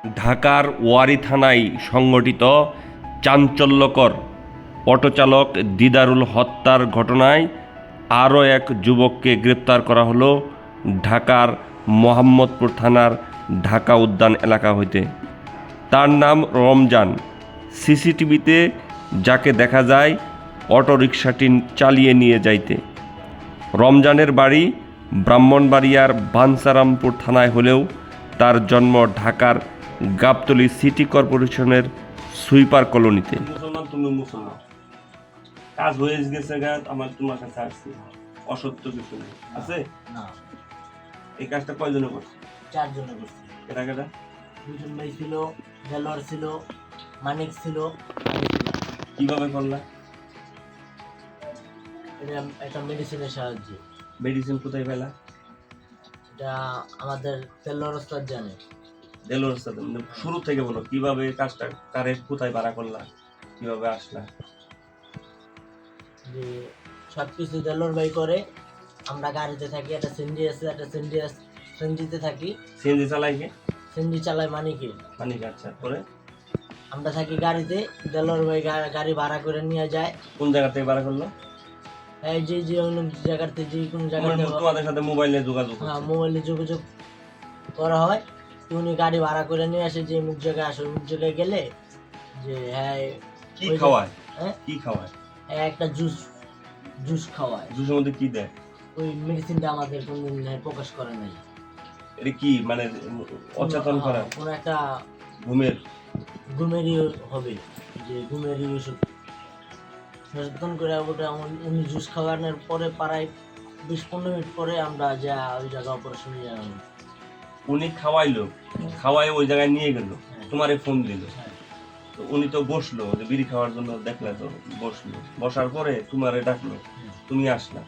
ঢাকার ওয়ারী থানায় সংঘটিত চাঞ্চল্যকর অটোচালক দিদারুল হত্যার ঘটনায় আরও এক যুবককে গ্রেপ্তার করা হলো ঢাকার মোহাম্মদপুর থানার ঢাকা উদ্যান এলাকা হইতে। তার নাম রমজান। সিসিটিভিতে যাকে দেখা যায় অটোরিকশাটি চালিয়ে নিয়ে যাইতে। রমজানের বাড়ি ব্রাহ্মণবাড়িয়ার বাঞ্ছারামপুর থানায় হলেও তার জন্ম ঢাকার গাবতলী সিটি কর্পোরেশনের সুইপার কলোনিতে। মুসলমান, তুমি মুসলমান, কাজ হয়ে গেছে গা, আমার তোমার কাছে আসছি, অসত্য কিছু নেই আছে না। এই কাজটা কয়জনে করছে? 4 জনে করছি। এটা কেটা? 2জন ভাই ছিল, দেলোয়ার ছিল, মানিক ছিল। কিভাবে করলা? এটা একটা মেডিসিনের সাহায্যে। মেডিসিন কোথায় পেলা? এটা আমাদের দেলোয়ার ওস্তাদ জানে। দেলোর সাথে শুরু থেকে বলো, কিভাবে কাজটা, কারে কোথায় ভাড়া করলা, কিভাবে আসলা? যে সবকিছু দেলোয়ার ভাই করে, আমরা গাড়িতে থাকি, একটা সিন্ডি আছে, একটা সিন্ডিতে থাকি। সিএনজি চালাই কে? সিন্ডি চালায় মানিকে। মানে আচ্ছা, পরে আমরা থাকি গাড়িতে, দেলোয়ার ভাই গাড়ি ভাড়া করে নিয়ে যায়। কোন জায়গা থেকে ভাড়া করলো? এই যে অন্য জায়গাতে, যে কোনো জায়গাতে তোমাদের সাথে মোবাইলে যোগাযোগ? হ্যাঁ, মোবাইলে যোগাযোগ করা হয়। তো উনি গাড়ি ভাড়া করে নিয়ে আসে, যে মুখ জায়গায় আসে, মুখ জায়গায় গেলে যে হ্যাঁ কি খাওয়ায়? হ্যাঁ, কি খাওয়ায়? একটা জুস খাওয়ায়। জুসের মধ্যে কি দেয়? ওই মেডিসিনটা আমাদের কোনদিন প্রকাশ করে নাই। এটা কি মানে অচেতন করা? কোনো একটা ঘুমেরই হবে, যে ঘুমেরই ওষুধ সচেতন করে। ওটা উনি জুস খাওয়ানোর পরে প্রায় 20-15 মিনিট পরে আমরা যা ওই জায়গা অপারেশনে যাওয়া। উনি খাওয়াইলো, খাওয়াই ওই জায়গায় নিয়ে গেল, তোমারে ফোন দিল। হ্যাঁ। তো উনি তো বসলো, যে বিড়ি খাওয়ার জন্য দেখলে, তো বসলো, বসার পরে তোমারে ডাকলো, তুমি আসলা।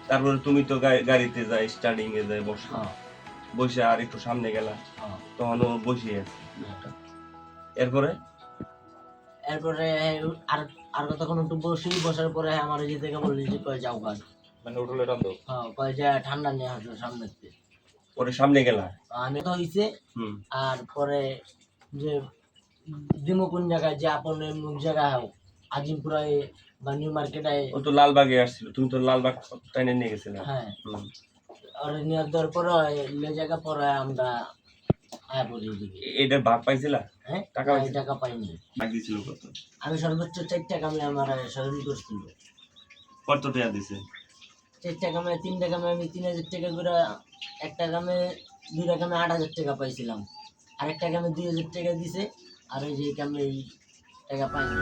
তারপরে তুমি তো গাড়িতে যাই, স্টার্টিং এ যাই, বসলো, বসে আর একটু সামনে গেলা, তখন ও বসে আছে। এরপরে আর আর কতক্ষণ একটু বসার পরে আমার এই থেকে বললি যে কয় যাও গাছ, মানে উঠলে টানতো, হ্যাঁ, কয় যা ঠান্ডা নিয়ে আসো সামনে থেকে। পরে সামনে গেলা, আমি তো হইছে। আর পরে যে দিমু কোন জায়গায়, যে আপন মুখ জায়গা হোক, আজিমপুরায় বা নিউ মার্কেটে। ও তো লালবাগে আসছিল, তুমি তো লালবাগ টাইনে নিয়ে গেছিলে। হ্যাঁ, আর নিয়ে দেওয়ার পরে লে জায়গা পরে আমরা এটার ভাগ পাইছিলা? হ্যাঁ, টাকা টাকা পাইনি। ভাগ দিছিল কত? আমি সর্বোচ্চ 4 টাকা আমি আমার স্মরণ করছিল। কত টাকা দিছে? 4 টাকা আমি 3 টাকা আমি 3000 টাকা করে, 1 টাকা আমি 2 টাকা আমি 8000 টাকা পাইছিলাম, আর 1 টাকা আমি 2000 টাকা দিছে। আর ওই যে আমি এই টাকা পাইনি।